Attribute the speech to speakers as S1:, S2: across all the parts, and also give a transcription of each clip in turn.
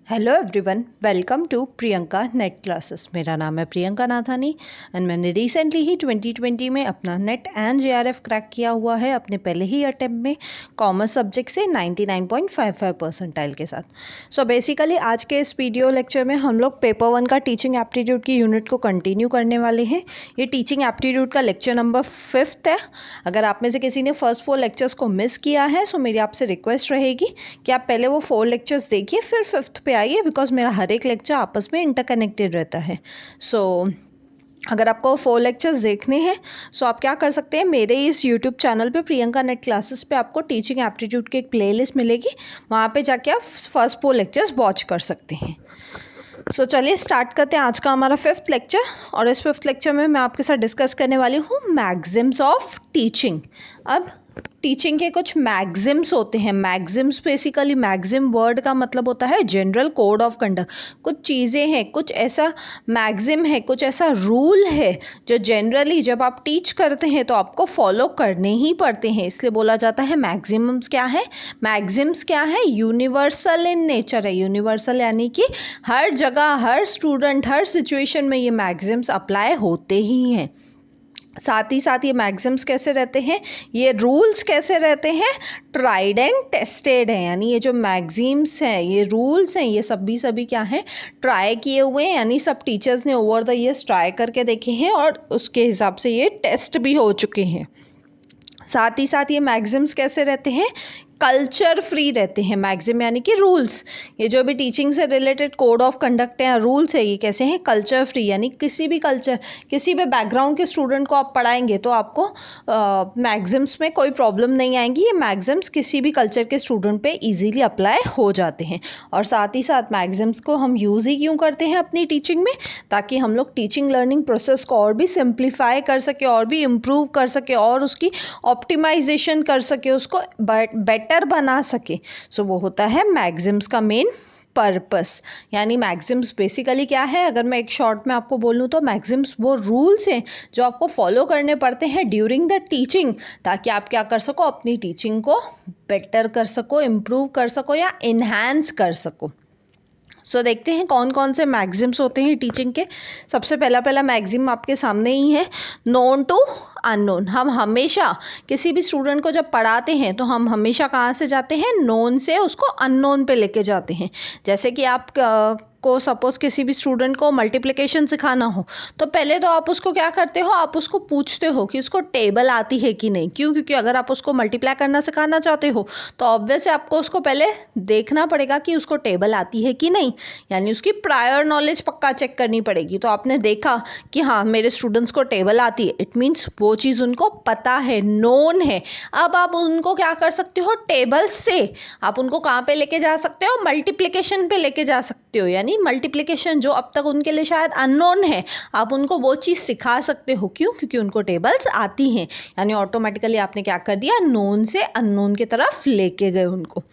S1: Hello everyone, welcome to Priyanka net classes. मेरा नाम है प्रियंका नाथानी एंड मैंने रिसेंटली ही 2020 में अपना नेट एंड जेआरएफ क्रैक किया हुआ है अपने पहले ही अटेम्प्ट में कॉमर्स सब्जेक्ट से 99.55 परसेंटाइल के साथ। सो बेसिकली आज के इस वीडियो लेक्चर में हम लोग पेपर 1 का टीचिंग एप्टीट्यूड की यूनिट को कंटिन्यू करने वाले हैं। ये टीचिंग एप्टीट्यूड का लेक्चर नंबर 5 है। अगर आप में से किसी ने फर्स्ट 4 लेक्चर्स को मिस किया है सो मेरी आपसे रिक्वेस्ट रहेगी कि आप पहले वो 4 लेक्चर्स देखिए, फिर 5th पे आइए, बिकॉज मेरा हर एक लेक्चर आपस में इंटरकनेक्टेड रहता है। सो अगर आपको 4 लेक्चर्स देखने हैं सो आप क्या कर सकते हैं, मेरे इस यूट्यूब चैनल पे प्रियंका नेट क्लासेस पे आपको टीचिंग एप्टीट्यूड की एक प्लेलिस्ट मिलेगी, वहाँ पे जाके आप फर्स्ट 4 लेक्चर्स वॉच कर सकते हैं। सो चलिए स्टार्ट करते हैं आज का हमारा 5th लेक्चर। और इस 5th लेक्चर में मैं आपके साथ डिस्कस करने वाली हूँ मैग्जिम्स ऑफ टीचिंग। अब टीचिंग के कुछ मैग्जिम्स होते हैं। मैग्जिम्स बेसिकली, मैग्जिम वर्ड का मतलब होता है जनरल कोड ऑफ कंडक्ट। कुछ चीज़ें हैं, कुछ ऐसा मैग्जिम है, कुछ ऐसा रूल है जो जनरली जब आप टीच करते हैं तो आपको फॉलो करने ही पड़ते हैं, इसलिए बोला जाता है मैग्जिम्स क्या है। मैग्जिम्स क्या है? यूनिवर्सल इन नेचर है। यूनिवर्सल यानी कि हर जगह, हर स्टूडेंट, हर सिचुएशन में ये मैग्जिम्स अप्लाई होते ही हैं। साथ ही साथ ये मैग्जिम्स कैसे रहते हैं, ये रूल्स कैसे रहते हैं, ट्राइड एंड टेस्टेड है। यानी ये जो मैग्जिम्स हैं, ये रूल्स हैं, ये सभी क्या हैं, ट्राई किए हुए हैं। यानी सब टीचर्स ने ओवर द ईयर्स ट्राई करके देखे हैं और उसके हिसाब से ये टेस्ट भी हो चुके हैं। साथ ही साथ ये मैग्जिम्स कैसे रहते हैं, कल्चर फ्री रहते हैं। मैग्जिम यानी कि रूल्स, ये जो भी टीचिंग से रिलेटेड कोड ऑफ कंडक्ट है या रूल्स है, ये कैसे हैं, कल्चर फ्री। यानी किसी भी कल्चर, किसी भी बैकग्राउंड के स्टूडेंट को आप पढ़ाएंगे तो आपको मैग्जिम्स में कोई प्रॉब्लम नहीं आएंगी। ये मैग्जिम्स किसी भी कल्चर के स्टूडेंट पे इजीली अप्लाई हो जाते हैं। और साथ ही साथ मैग्जिम्स को हम यूज़ ही क्यों करते हैं अपनी टीचिंग में, ताकि हम लोग टीचिंग लर्निंग प्रोसेस को और भी सिंप्लीफाई कर सके, और भी इम्प्रूव कर सके, और उसकी ऑप्टिमाइजेशन कर सके, उसको बेटर बना सके। सो वो होता है मैग्जिम्स का मेन पर्पस। यानी मैग्जिम्स बेसिकली क्या है, अगर मैं एक शॉर्ट में आपको बोलूँ तो मैग्जिम्स वो रूल्स हैं जो आपको फॉलो करने पड़ते हैं ड्यूरिंग द टीचिंग, ताकि आप क्या कर सको, अपनी टीचिंग को बेटर कर सको, इम्प्रूव कर सको या इन्हांस कर सको। सो देखते हैं कौन कौन से मैग्जिम्स होते हैं टीचिंग के। सबसे पहला मैग्जिम आपके सामने ही है, नोन टू अननोन। हम हमेशा किसी भी स्टूडेंट को जब पढ़ाते हैं तो हम हमेशा कहाँ से जाते हैं, नोन से उसको अननोन पे लेके जाते हैं। जैसे कि आप को सपोज किसी भी स्टूडेंट को मल्टीप्लिकेशन सिखाना हो तो पहले तो आप उसको क्या करते हो, आप उसको पूछते हो कि उसको टेबल आती है कि नहीं। क्यों? क्योंकि अगर आप उसको मल्टीप्लाई करना सिखाना चाहते हो तो ऑब्वियस आपको उसको पहले देखना पड़ेगा कि उसको टेबल आती है कि नहीं, यानी उसकी प्रायर नॉलेज पक्का चेक करनी पड़ेगी। तो आपने देखा कि हाँ मेरे स्टूडेंट्स को टेबल आती है, इट मीन्स वो चीज़ उनको पता है, नोन है। अब आप उनको क्या कर सकते हो, टेबल से आप उनको कहाँ पे लेके जा सकते हो, मल्टीप्लिकेशन पे लेके जा सकते हो। यानी मल्टीप्लिकेशन जो अब तक उनके लिए शायद अननोन है, आप उनको वो चीज़ सिखा सकते हो। क्यों? क्योंकि उनको टेबल्स आती हैं। यानी ऑटोमेटिकली आपने क्या कर दिया, नोन से अननोन की तरफ लेके गए उनको।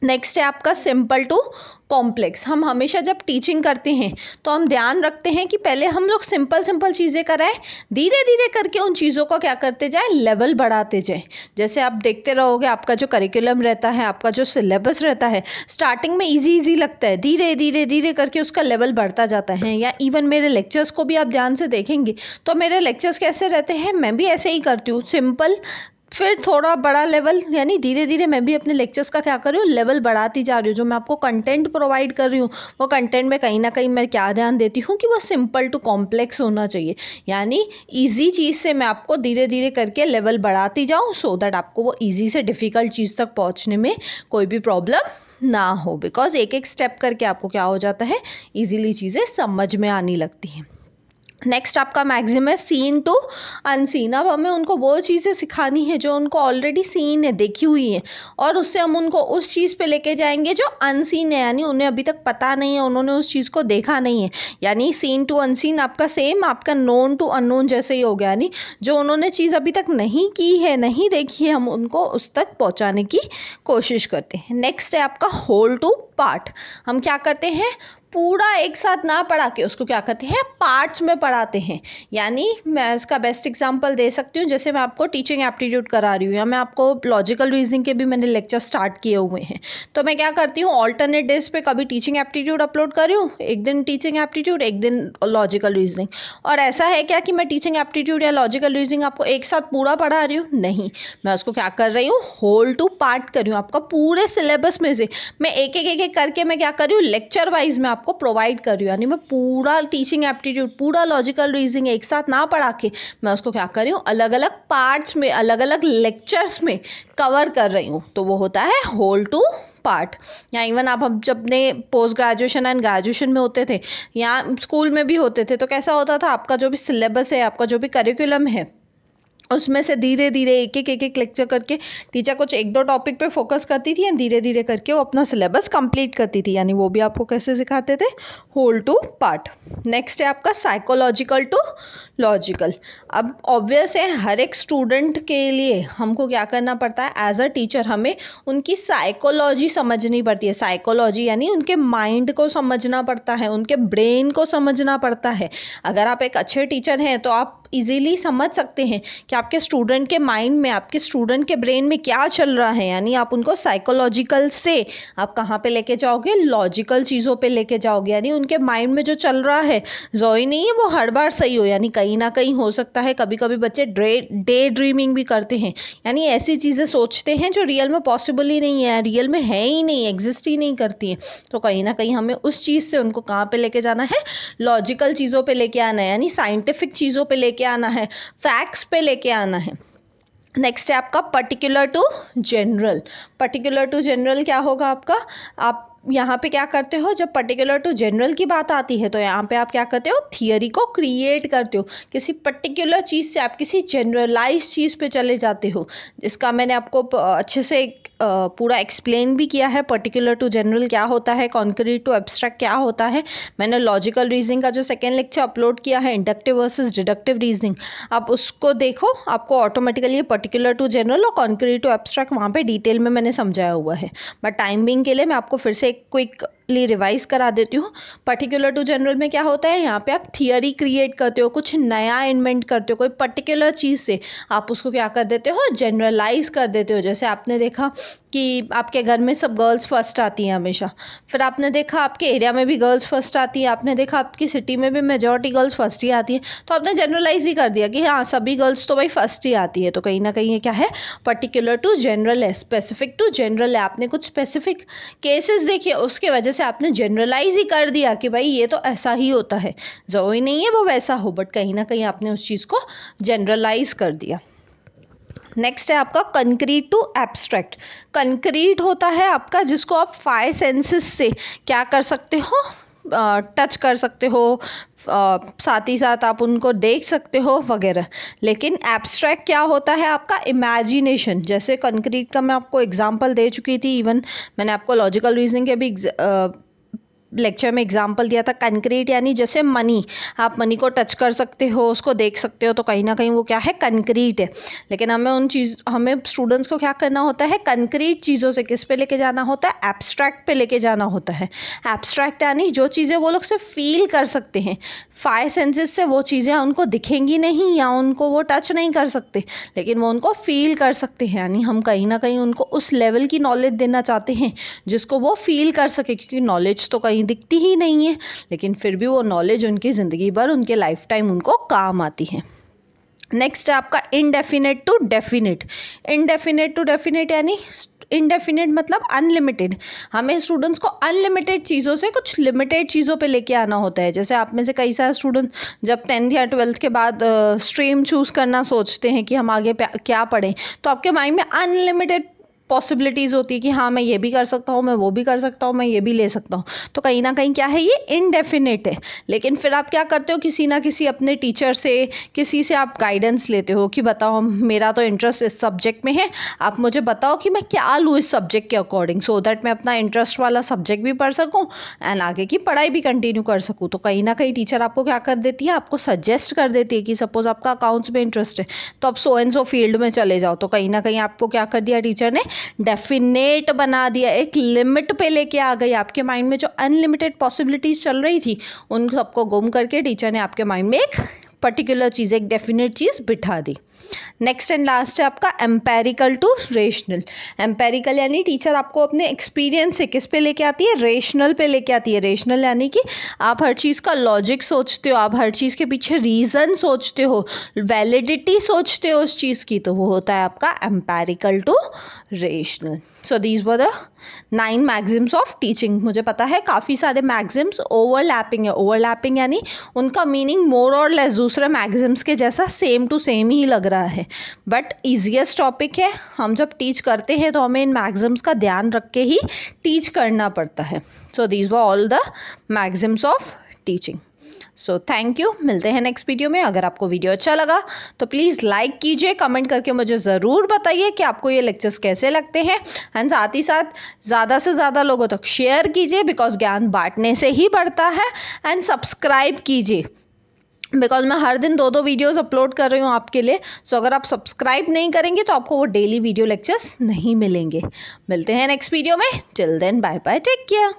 S1: नेक्स्ट है आपका सिंपल टू कॉम्प्लेक्स। हम हमेशा जब टीचिंग करते हैं तो हम ध्यान रखते हैं कि पहले हम लोग सिंपल चीज़ें कराएं, धीरे धीरे करके उन चीज़ों को क्या करते जाएं, लेवल बढ़ाते जाएं। जैसे आप देखते रहोगे आपका जो करिकुलम रहता है, आपका जो सिलेबस रहता है, स्टार्टिंग में इजी लगता है, धीरे धीरे करके उसका लेवल बढ़ता जाता है। या इवन मेरे लेक्चर्स को भी आप ध्यान से देखेंगे तो मेरे लेक्चर्स कैसे रहते हैं, मैं भी ऐसे ही करती हूँ, सिंपल फिर थोड़ा बड़ा लेवल। यानी धीरे धीरे मैं भी अपने लेक्चर्स का क्या कर रही हूँ, लेवल बढ़ाती जा रही हूँ। जो मैं आपको कंटेंट प्रोवाइड कर रही हूँ वो कंटेंट में कहीं ना कहीं मैं क्या ध्यान देती हूँ कि वो सिंपल टू कॉम्प्लेक्स होना चाहिए। यानी इजी चीज़ से मैं आपको धीरे धीरे करके लेवल बढ़ाती जाऊँ, सो दैट आपको वो इजी से डिफ़िकल्ट चीज़ तक पहुँचने में कोई भी प्रॉब्लम ना हो। बिकॉज एक एक स्टेप करके आपको क्या हो जाता है, ईजीली चीज़ें समझ में आने लगती हैं। नेक्स्ट आपका मैग्जिम है सीन टू अनसीन। अब हमें उनको वो चीज़ें सिखानी है जो उनको ऑलरेडी सीन है, देखी हुई है, और उससे हम उनको उस चीज़ पे लेके जाएंगे जो अनसीन है, यानी उन्हें अभी तक पता नहीं है, उन्होंने उस चीज़ को देखा नहीं है। यानी सीन टू अनसीन आपका सेम, आपका नोन टू अननोन जैसे ही हो गया। यानी जो उन्होंने चीज़ अभी तक नहीं की है, नहीं देखी है, हम उनको उस तक पहुँचाने की कोशिश करते हैं। नेक्स्ट है आपका होल टू पार्ट। हम क्या करते हैं, पूरा एक साथ ना पढ़ा के उसको क्या करते हैं, पार्ट्स में पढ़ाते हैं। यानी मैं इसका बेस्ट एग्जांपल दे सकती हूँ, जैसे मैं आपको टीचिंग एप्टीट्यूड करा रही हूँ या मैं आपको लॉजिकल रीजनिंग के भी मैंने लेक्चर स्टार्ट किए हुए हैं। तो मैं क्या करती हूँ, ऑल्टरनेट डेज पे कभी टीचिंग एप्टीट्यूड अपलोड कर रही हूँ, एक दिन टीचिंग एप्टीट्यूड, एक दिन लॉजिकल रीजनिंग। और ऐसा है क्या कि मैं टीचिंग एप्टीट्यूड या लॉजिकल रीजनिंग आपको एक साथ पूरा पढ़ा रही हूँ, नहीं, मैं उसको क्या कर रही हूँ, होल टू पार्ट कर रही हूँ। आपका पूरे सिलेबस में से मैं एक एक करके मैं क्या कर रही हूँ, लेक्चर वाइज मैं आपको प्रोवाइड कर रही हूँ। यानी मैं पूरा टीचिंग एप्टीट्यूड, पूरा लॉजिकल रीजनिंग एक साथ ना पढ़ा के मैं उसको क्या कर रही हूँ, अलग अलग पार्ट्स में, अलग अलग लेक्चर्स में कवर कर रही हूँ। तो वो होता है होल टू पार्ट। या इवन आप हम जब अपने पोस्ट ग्रेजुएशन एंड ग्रेजुएशन में होते थे या स्कूल में भी होते थे, तो कैसा होता था, आपका जो भी सिलेबस है, आपका जो भी करिकुलम है, उसमें से धीरे धीरे एक एक लेक्चर करके टीचर कुछ एक दो टॉपिक पे फोकस करती थी एंड धीरे धीरे करके वो अपना सिलेबस कंप्लीट करती थी। यानी वो भी आपको कैसे सिखाते थे, होल टू पार्ट। नेक्स्ट है आपका साइकोलॉजिकल टू लॉजिकल। अब ऑब्वियस है, हर एक स्टूडेंट के लिए हमको क्या करना पड़ता है, एज अ टीचर हमें उनकी साइकोलॉजी समझनी पड़ती है। साइकोलॉजी यानी उनके माइंड को समझना पड़ता है, उनके ब्रेन को समझना पड़ता है। अगर आप एक अच्छे टीचर हैं तो आप इजीली समझ सकते हैं कि आपके स्टूडेंट के माइंड में, आपके स्टूडेंट के ब्रेन में क्या चल रहा है। यानी आप उनको साइकोलॉजिकल से आप कहाँ पे लेके जाओगे, लॉजिकल चीज़ों पे लेके जाओगे। यानी उनके माइंड में जो चल रहा है, ज़रूरी नहीं है वो हर बार सही हो, यानी कहीं ना कहीं हो सकता है कभी कभी बच्चे डे ड्रीमिंग भी करते हैं। यानी ऐसी चीज़ें सोचते हैं जो रियल में पॉसिबल ही नहीं है, रियल में है ही नहीं, एग्जिस्ट ही नहीं करती हैं। तो कहीं ना कहीं हमें उस चीज़ से उनको कहाँ पे लेके जाना है, लॉजिकल चीज़ों पे लेके आना है, यानी साइंटिफिक चीज़ों पे लेके आना है, फैक्ट्स पे लेके आना है। नेक्स्ट है आपका particular to general. Particular to general क्या होगा आपका, आप यहाँ पे क्या करते हो, जब पर्टिकुलर टू जनरल की बात आती है तो यहाँ पे आप क्या करते हो, थियरी को क्रिएट करते हो। किसी पर्टिकुलर चीज़ से आप किसी जनरलाइज चीज़ पे चले जाते हो, जिसका मैंने आपको अच्छे से पूरा एक्सप्लेन भी किया है। पर्टिकुलर टू जनरल क्या होता है, कॉन्क्रीट टू एब्स्ट्रैक्ट क्या होता है। मैंने लॉजिकल रीजनिंग का जो सेकेंड लेक्चर अपलोड किया है, इंडक्टिव वर्सेस डिडक्टिव रीजनिंग, आप उसको देखो, आपको ऑटोमेटिकली पर्टिकुलर टू जनरल और कॉन्क्रीट टू एब्स्ट्रैक्ट वहाँ पे डिटेल में मैंने समझाया हुआ है। बट टाइमिंग के लिए मैं आपको फिर से क्विकली रिवाइज करा देती हूँ। पर्टिकुलर टू जनरल में क्या होता है, यहाँ पे आप थियरी क्रिएट करते हो, कुछ नया इन्वेंट करते हो, कोई पर्टिकुलर चीज़ से आप उसको क्या कर देते हो, जनरलाइज कर देते हो। जैसे आपने देखा कि आपके घर में सब गर्ल्स फर्स्ट आती हैं हमेशा, फिर आपने देखा आपके एरिया में भी गर्ल्स फर्स्ट आती हैं, आपने देखा आपकी सिटी में भी मेजॉरिटी गर्ल्स फर्स्ट ही आती हैं, तो आपने जनरलाइज ही कर दिया कि हाँ सभी गर्ल्स तो भाई फर्स्ट ही आती है। तो कहीं ना कहीं ये क्या है, पर्टिकुलर टू जनरल है, स्पेसिफिक टू जनरल है। आपने कुछ स्पेसिफिक केसेस देखे, उसके वजह से आपने जनरलाइज ही कर दिया कि भाई ये तो ऐसा ही होता है, ज़रूरी नहीं है वो वैसा हो, बट कहीं ना कहीं आपने उस चीज़ को जनरलाइज कर दिया। नेक्स्ट है आपका कंक्रीट टू एब्स्ट्रैक्ट। कंक्रीट होता है आपका जिसको आप 5 सेंसेस से क्या कर सकते हो, टच कर सकते हो, साथ ही साथ आप उनको देख सकते हो वगैरह। लेकिन एब्स्ट्रैक्ट क्या होता है आपका, इमेजिनेशन। जैसे कंक्रीट का मैं आपको एग्जांपल दे चुकी थी, इवन मैंने आपको लॉजिकल रीजनिंग के भी लेक्चर में एग्जांपल दिया था। कंक्रीट यानी जैसे मनी, आप मनी को टच कर सकते हो, उसको देख सकते हो, तो कहीं ना कहीं वो क्या है, कंक्रीट है। लेकिन हमें स्टूडेंट्स को क्या करना होता है, कंक्रीट चीज़ों से किस पे लेके जाना होता है, एब्स्ट्रैक्ट पे लेके जाना होता है। एब्स्ट्रैक्ट यानी जो चीज़ें वो लोग सिर्फ फील कर सकते हैं, 5 सेंसेस से वो चीज़ें उनको दिखेंगी नहीं या उनको वो टच नहीं कर सकते, लेकिन वो उनको फील कर सकते हैं। यानी हम कहीं ना कहीं उनको उस लेवल की नॉलेज देना चाहते हैं जिसको वो फील कर सके, क्योंकि नॉलेज तो कहीं दिखती ही नहीं है, लेकिन फिर भी वो नॉलेज उनकी ज़िंदगी भर, उनके लाइफ टाइम उनको काम आती है। नेक्स्ट है आपका indefinite to definite. Indefinite to definite यानी इनडेफिनेट मतलब अनलिमिटेड। हमें स्टूडेंट्स को अनलिमिटेड चीज़ों से कुछ लिमिटेड चीज़ों पे लेके आना होता है। जैसे आप में से कई सारे स्टूडेंट जब 10th या 12th के बाद स्ट्रीम चूज़ करना सोचते हैं कि हम आगे क्या पढ़ें, तो आपके माइंड में अनलिमिटेड पॉसिबिलिटीज़ होती है कि हाँ मैं ये भी कर सकता हूँ, मैं वो भी कर सकता हूँ, मैं ये भी ले सकता हूँ। तो कहीं ना कहीं क्या है, ये इनडेफिनेट है। लेकिन फिर आप क्या करते हो, किसी ना किसी अपने टीचर से, किसी से आप गाइडेंस लेते हो कि बताओ मेरा तो इंटरेस्ट इस सब्जेक्ट में है, आप मुझे बताओ कि मैं क्या लूँ इस सब्जेक्ट के अकॉर्डिंग, सो दैट मैं अपना इंटरेस्ट वाला सब्जेक्ट भी पढ़ सकूँ एंड आगे की पढ़ाई भी कंटिन्यू कर सकूँ। तो कहीं ना कहीं टीचर आपको क्या कर देती है, आपको सजेस्ट कर देती है कि सपोज आपका अकाउंट्स में इंटरेस्ट है तो आप सो एंड सो फील्ड में चले जाओ। तो कहीं ना कहीं आपको क्या कर दिया टीचर ने, डेफिनेट बना दिया, एक लिमिट पे लेके आ गई। आपके माइंड में जो अनलिमिटेड पॉसिबिलिटीज़ चल रही थी उन सबको गुम करके टीचर ने आपके माइंड में एक पर्टिकुलर चीज़, एक डेफिनेट चीज़ बिठा दी। नेक्स्ट एंड लास्ट है आपका एम्पेरिकल टू रेशनल। एम्पेरिकल यानी टीचर आपको अपने एक्सपीरियंस से किस पे लेके आती है, रेशनल पे लेके आती है। रेशनल यानी कि आप हर चीज़ का लॉजिक सोचते हो, आप हर चीज़ के पीछे रीज़न सोचते हो, वैलिडिटी सोचते हो उस चीज़ की, तो वो होता है आपका empirical to rational. So these were the 9 maxims of teaching. मुझे पता है काफ़ी सारे मैक्सिम्स ओवरलैपिंग है। ओवरलैपिंग यानी उनका मीनिंग मोर और लेस दूसरे मैक्सिम्स के जैसा सेम टू सेम ही लग रहा है, बट ईजीएस्ट टॉपिक है। हम जब टीच करते हैं तो हमें इन मैक्सिम्स का ध्यान रख के ही टीच करना पड़ता है। सो these were all the Maxim's of teaching. So thank you, मिलते हैं नेक्स्ट वीडियो में। अगर आपको वीडियो अच्छा लगा तो प्लीज़ लाइक कीजिए, कमेंट करके मुझे ज़रूर बताइए कि आपको ये लेक्चर्स कैसे लगते हैं, एंड साथ ही साथ ज़्यादा से ज़्यादा लोगों तक शेयर कीजिए, बिकॉज ज्ञान बांटने से ही बढ़ता है। एंड सब्सक्राइब कीजिए, बिकॉज मैं हर दिन 2-2 वीडियोज़ अपलोड कर रही हूँ आपके लिए। सो अगर आप सब्सक्राइब नहीं करेंगे तो आपको वो डेली वीडियो लेक्चर्स नहीं मिलेंगे। मिलते हैं नेक्स्ट वीडियो में। Till then bye bye, take care.